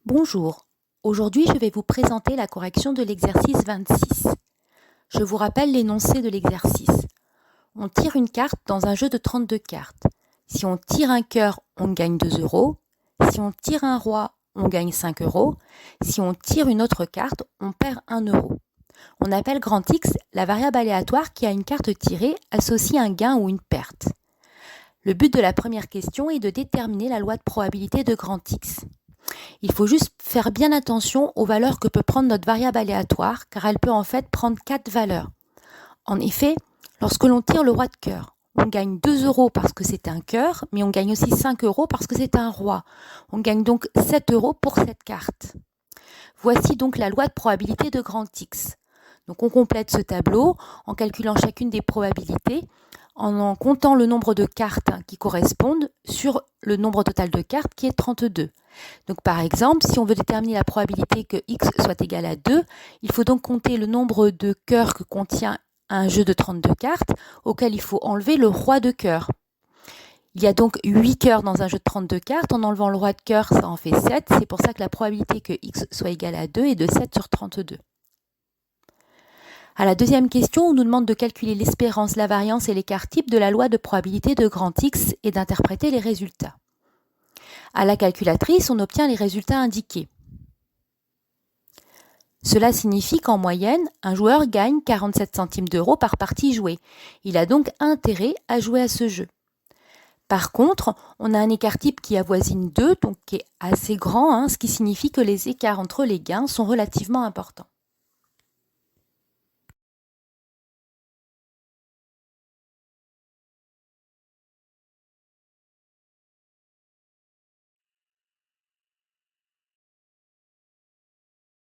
Bonjour, aujourd'hui je vais vous présenter la correction de l'exercice 26. Je vous rappelle l'énoncé de l'exercice. On tire une carte dans un jeu de 32 cartes. Si on tire un cœur, on gagne 2 euros. Si on tire un roi, on gagne 5 euros. Si on tire une autre carte, on perd 1 euro. On appelle grand X la variable aléatoire qui a une carte tirée associe un gain ou une perte. Le but de la première question est de déterminer la loi de probabilité de grand X. Il faut juste faire bien attention aux valeurs que peut prendre notre variable aléatoire, car elle peut en fait prendre 4 valeurs. En effet, lorsque l'on tire le roi de cœur, on gagne 2 euros parce que c'est un cœur, mais on gagne aussi 5 euros parce que c'est un roi. On gagne donc 7 euros pour cette carte. Voici donc la loi de probabilité de grand X. Donc on complète ce tableau en calculant chacune des probabilités, en comptant le nombre de cartes qui correspondent sur le nombre total de cartes qui est 32. Donc par exemple, si on veut déterminer la probabilité que x soit égal à 2, il faut donc compter le nombre de cœurs que contient un jeu de 32 cartes, auquel il faut enlever le roi de cœur. Il y a donc 8 cœurs dans un jeu de 32 cartes, en enlevant le roi de cœur, ça en fait 7, c'est pour ça que la probabilité que x soit égal à 2 est de 7 sur 32. À la deuxième question, on nous demande de calculer l'espérance, la variance et l'écart type de la loi de probabilité de grand X et d'interpréter les résultats. À la calculatrice, on obtient les résultats indiqués. Cela signifie qu'en moyenne, un joueur gagne 47 centimes d'euros par partie jouée. Il a donc intérêt à jouer à ce jeu. Par contre, on a un écart type qui avoisine 2, donc qui est assez grand, ce qui signifie que les écarts entre les gains sont relativement importants.